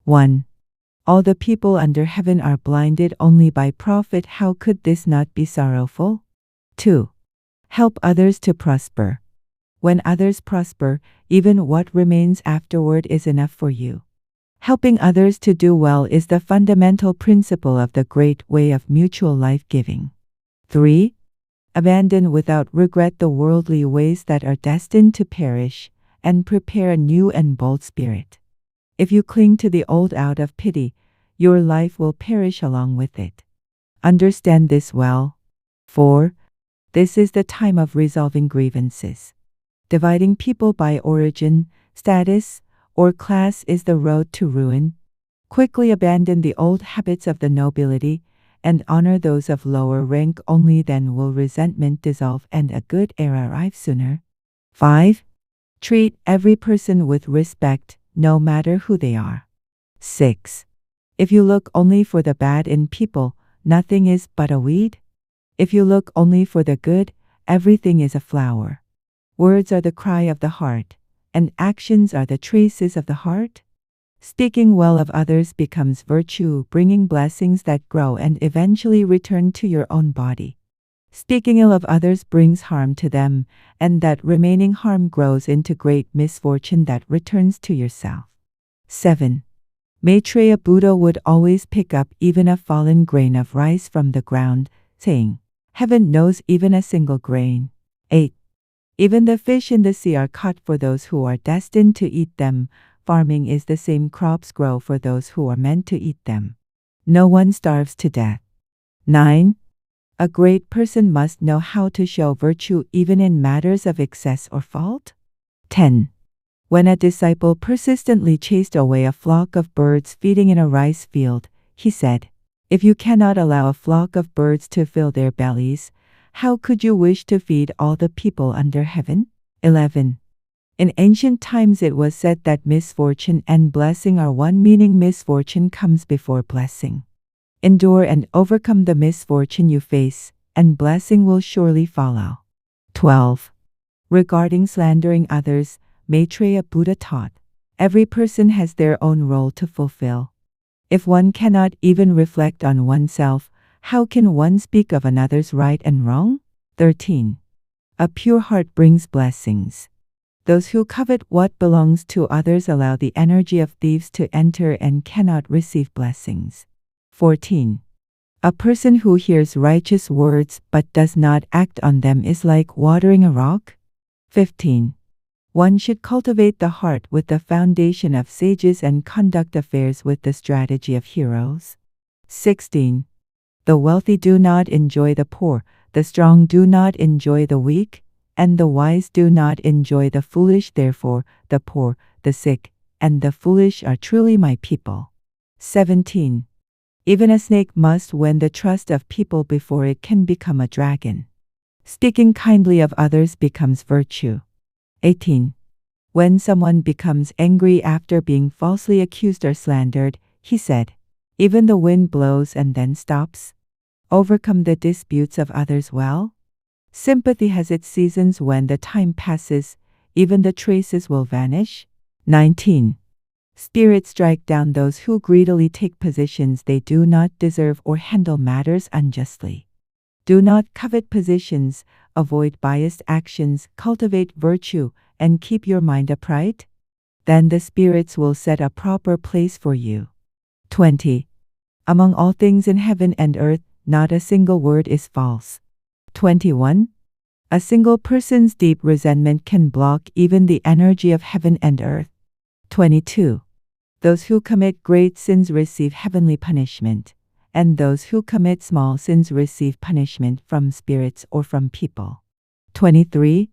1. All the people under heaven are blinded only by profit. How could this not be sorrowful? 2. Help others to prosper. When others prosper, even what remains afterward is enough for you. Helping others to do well is the fundamental principle of the great way of mutual life-giving. 3. Abandon without regret the worldly ways that are destined to perish, and prepare a new and bold spirit. If you cling to the old out of pity, your life will perish along with it. Understand this well. 4. This is the time of resolving grievances. Dividing people by origin, status, or class is the road to ruin. Quickly abandon the old habits of the nobility, and honor those of lower rank. Only then will resentment dissolve and a good era arrive sooner. 5. Treat every person with respect, no matter who they are. 6. If you look only for the bad in people, nothing is but a weed. If you look only for the good, everything is a flower. Words are the cry of the heart, and actions are the traces of the heart. Speaking well of others becomes virtue, bringing blessings that grow and eventually return to your own body. Speaking ill of others brings harm to them, and that remaining harm grows into great misfortune that returns to yourself. 7. Maitreya Buddha would always pick up even a fallen grain of rice from the ground, saying, "Heaven knows even a single grain." 8. Even the fish in the sea are caught for those who are destined to eat them. Farming is the same. Crops grow for those who are meant to eat them. No one starves to death. 9. A great person must know how to show virtue even in matters of excess or fault. 10. When a disciple persistently chased away a flock of birds feeding in a rice field, he said, "If you cannot allow a flock of birds to fill their bellies, how could you wish to feed all the people under heaven?" 11. In ancient times it was said that misfortune and blessing are one, meaning misfortune comes before blessing. Endure and overcome the misfortune you face, and blessing will surely follow. 12. Regarding slandering others, Maitreya Buddha taught, every person has their own role to fulfill. If one cannot even reflect on oneself, how can one speak of another's right and wrong? 13. A pure heart brings blessings. Those who covet what belongs to others allow the energy of thieves to enter and cannot receive blessings. 14. A person who hears righteous words but does not act on them is like watering a rock. 15. One should cultivate the heart with the foundation of sages and conduct affairs with the strategy of heroes. 16. The wealthy do not enjoy the poor, the strong do not enjoy the weak, and the wise do not enjoy the foolish. Therefore, the poor, the sick, and the foolish are truly my people. 17. Even a snake must win the trust of people before it can become a dragon. Speaking kindly of others becomes virtue. 18. When someone becomes angry after being falsely accused or slandered, he said, "Even the wind blows and then stops." Overcome the disputes of others well. Sympathy has its seasons. When the time passes, even the traces will vanish. 19. Spirits strike down those who greedily take positions they do not deserve or handle matters unjustly. Do not covet positions, avoid biased actions, cultivate virtue, and keep your mind upright. Then the spirits will set a proper place for you. 20. Among all things in heaven and earth, not a single word is false. 21. A single person's deep resentment can block even the energy of heaven and earth. 22. Those who commit great sins receive heavenly punishment, and those who commit small sins receive punishment from spirits or from people. 23.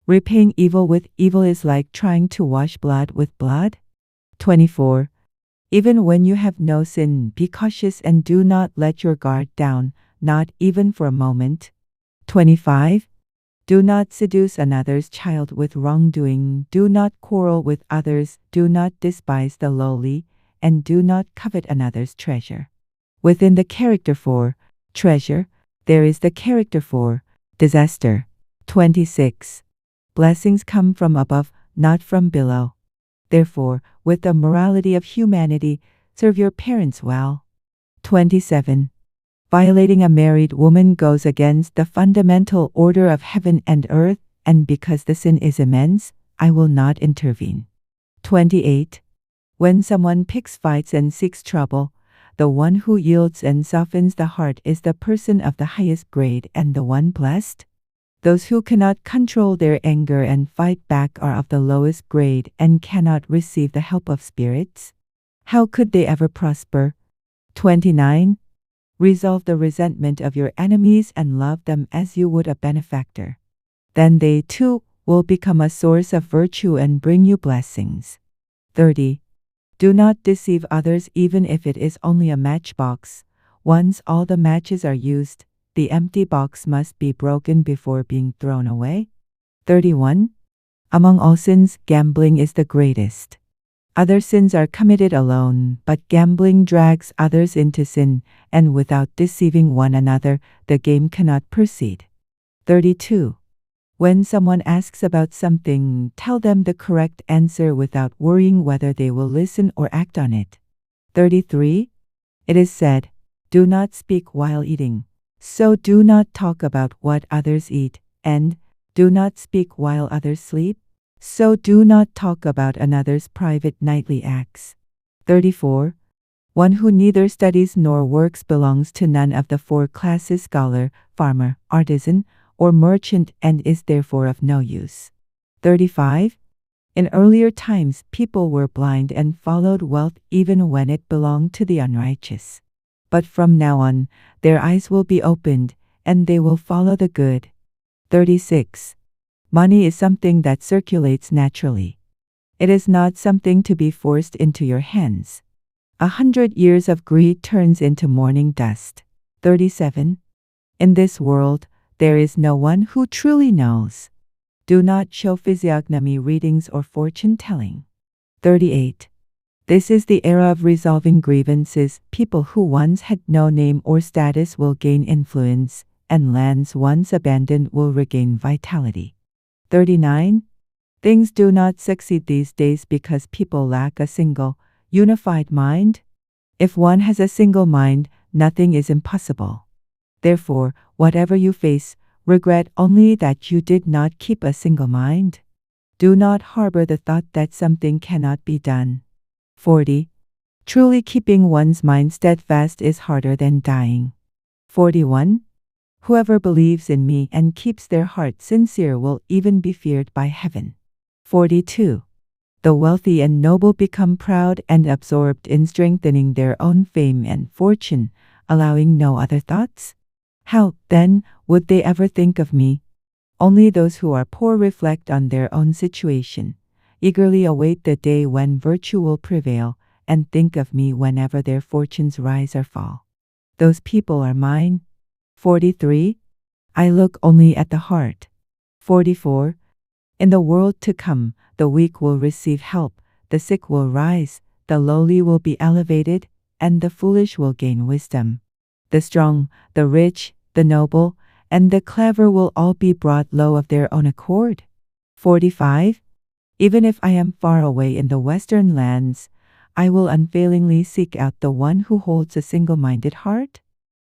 Repaying evil with evil is like trying to wash blood with blood. 24. Even when you have no sin, be cautious and do not let your guard down, not even for a moment. 25. Do not seduce another's child with wrongdoing, do not quarrel with others, do not despise the lowly, and do not covet another's treasure. Within the character for treasure, there is the character for disaster. 26. Blessings come from above, not from below. Therefore, with the morality of humanity, Serve your parents well. 27. Violating a married woman goes against the fundamental order of heaven and earth, and because the sin is immense, I will not intervene. 28. When someone picks fights and seeks trouble, the one who yields and softens the heart is the person of the highest grade and the one blessed. Those who cannot control their anger and fight back are of the lowest grade and cannot receive the help of spirits. How could they ever prosper? 29. Resolve the resentment of your enemies and love them as you would a benefactor. Then they too will become a source of virtue and bring you blessings. 30. Do not deceive others even if it is only a matchbox. Once all the matches are used, the empty box must be broken before being thrown away. 31. Among all sins, gambling is the greatest. Other sins are committed alone, but gambling drags others into sin, and without deceiving one another, the game cannot proceed. 32. When someone asks about something, tell them the correct answer without worrying whether they will listen or act on it. 33. It is said, do not speak while eating. So do not talk about what others eat, and do not speak while others sleep. So do not talk about another's private nightly acts. 34. One who neither studies nor works belongs to none of the four classes: scholar, farmer, artisan, or merchant, and is therefore of no use. 35. In earlier times, people were blind and followed wealth even when it belonged to the unrighteous. But from now on, their eyes will be opened, and they will follow the good. 36. Money is something that circulates naturally. It is not something to be forced into your hands. 100 years of greed turns into morning dust. 37. In this world, there is no one who truly knows. Do not show physiognomy readings or fortune-telling. 38. This is the era of resolving grievances. People who once had no name or status will gain influence, and lands once abandoned will regain vitality. 39. Things do not succeed these days because people lack a single, unified mind. If one has a single mind, nothing is impossible. Therefore, whatever you face, regret only that you did not keep a single mind. Do not harbor the thought that something cannot be done. 40. Truly keeping one's mind steadfast is harder than dying. 41. Whoever believes in me and keeps their heart sincere will even be feared by heaven. 42. The wealthy and noble become proud and absorbed in strengthening their own fame and fortune, allowing no other thoughts. How, then, would they ever think of me? Only those who are poor reflect on their own situation, eagerly await the day when virtue will prevail, and think of me whenever their fortunes rise or fall. Those people are mine. 43. I look only at the heart. 44. In the world to come, the weak will receive help, the sick will rise, the lowly will be elevated, and the foolish will gain wisdom. The strong, the rich, the noble, and the clever will all be brought low of their own accord. 45. Even if I am far away in the western lands, I will unfailingly seek out the one who holds a single-minded heart.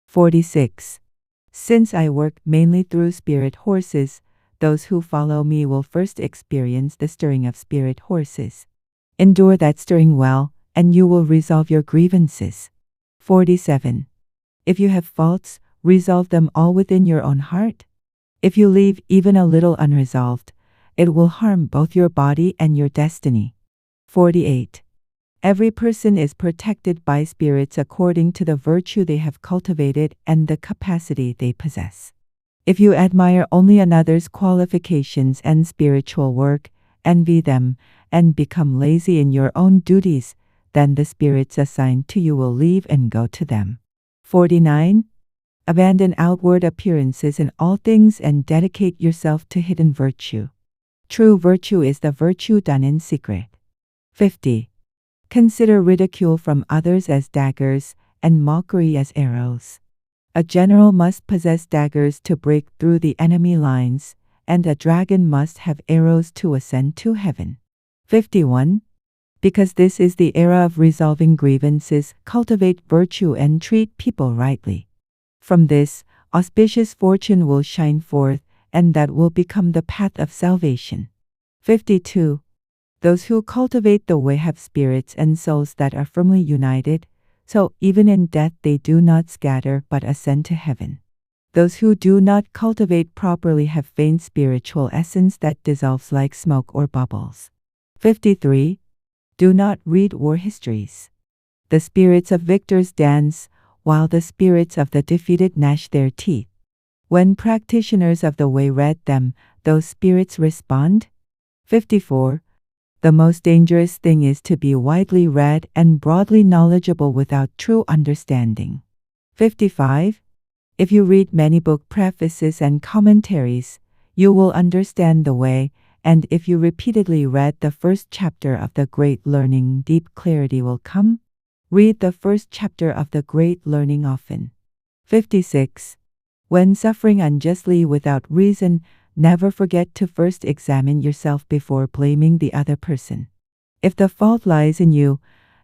46. Since I work mainly through spirit horses, those who follow me will first experience the stirring of spirit horses. Endure that stirring well, and you will resolve your grievances. 47. If you have faults, resolve them all within your own heart. If you leave even a little unresolved, it will harm both your body and your destiny. 48. Every person is protected by spirits according to the virtue they have cultivated and the capacity they possess. If you admire only another's qualifications and spiritual work, envy them, and become lazy in your own duties, then the spirits assigned to you will leave and go to them. 49. Abandon outward appearances in all things and dedicate yourself to hidden virtue. True virtue is the virtue done in secret. 50. Consider ridicule from others as daggers, and mockery as arrows. A general must possess daggers to break through the enemy lines, and a dragon must have arrows to ascend to heaven. 51. Because this is the era of resolving grievances, cultivate virtue and treat people rightly. From this, auspicious fortune will shine forth, and that will become the path of salvation. 52. Those who cultivate the way have spirits and souls that are firmly united, so even in death they do not scatter but ascend to heaven. Those who do not cultivate properly have faint spiritual essence that dissolves like smoke or bubbles. 53. Do not read war histories. The spirits of victors dance, while the spirits of the defeated gnash their teeth. When practitioners of the way read them, those spirits respond. 54. The most dangerous thing is to be widely read and broadly knowledgeable without true understanding. 55. If you read many book prefaces and commentaries, you will understand the way, and if you repeatedly read the first chapter of the Great Learning, deep clarity will come. Read the first chapter of the Great Learning often. 56. When suffering unjustly without reason, never forget to first examine yourself before blaming the other person. If the fault lies in you,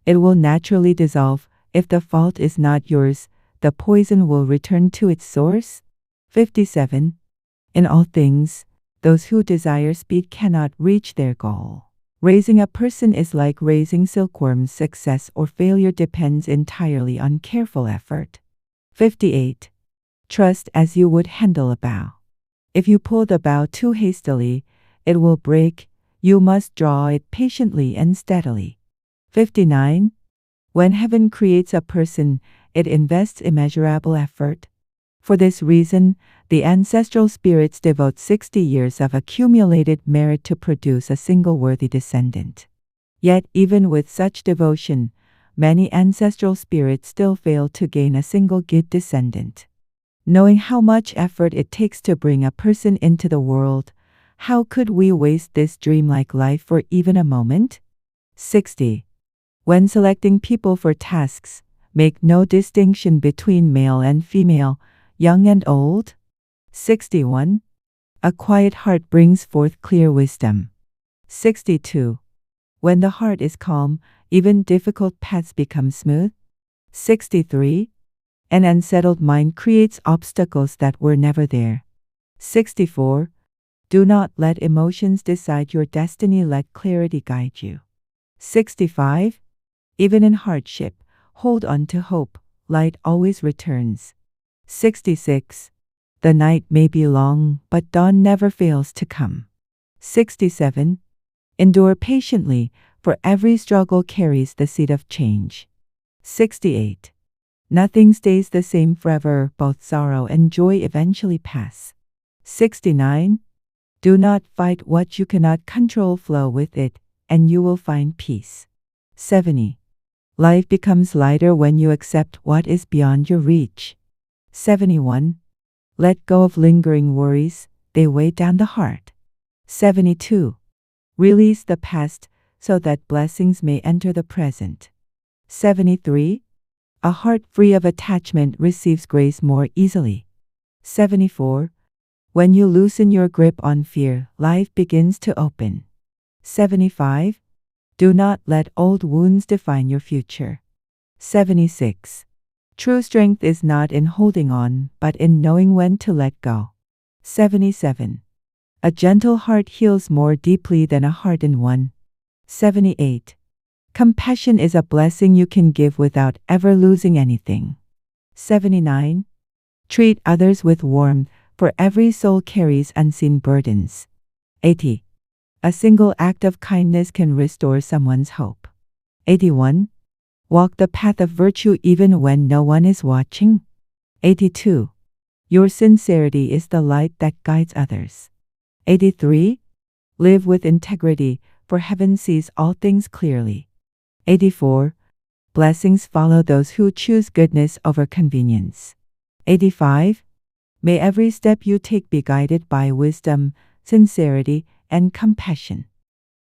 it will naturally dissolve. If the fault is not yours, the poison will return to its source. 57. In all things, those who desire speed cannot reach their goal. Raising a person is like raising silkworms. Success or failure depends entirely on careful effort. 58. Trust as you would handle a bow. If you pull the bow too hastily, it will break. You must draw it patiently and steadily. 59. When heaven creates a person, it invests immeasurable effort. For this reason, the ancestral spirits devote 60 years of accumulated merit to produce a single worthy descendant. Yet even with such devotion, many ancestral spirits still fail to gain a single good descendant. Knowing how much effort it takes to bring a person into the world, how could we waste this dreamlike life for even a moment? 60. When selecting people for tasks, make no distinction between male and female, young and old. 61. A quiet heart brings forth clear wisdom. 62. When the heart is calm, even difficult paths become smooth. 63. An unsettled mind creates obstacles that were never there. 64. Do not let emotions decide your destiny, let clarity guide you. 65. Even in hardship, hold on to hope, light always returns. 66. The night may be long, but dawn never fails to come. 67. Endure patiently, for every struggle carries the seed of change. 68. Nothing stays the same forever, both sorrow and joy eventually pass. 69. Do not fight what you cannot control, flow with it, and you will find peace. 70. Life becomes lighter when you accept what is beyond your reach. 71. Let go of lingering worries, they weigh down the heart. 72. Release the past so that blessings may enter the present. 73. A heart free of attachment receives grace more easily. 74. When you loosen your grip on fear, life begins to open. 75. Do not let old wounds define your future. 76. True strength is not in holding on, but in knowing when to let go. 77. A gentle heart heals more deeply than a hardened one. 78. Compassion is a blessing you can give without ever losing anything. 79. Treat others with warmth, for every soul carries unseen burdens. 80. A single act of kindness can restore someone's hope. 81. Walk the path of virtue even when no one is watching. 82. Your sincerity is the light that guides others. 83. Live with integrity, for heaven sees all things clearly. 84. Blessings follow those who choose goodness over convenience. 85. May every step you take be guided by wisdom, sincerity, and compassion.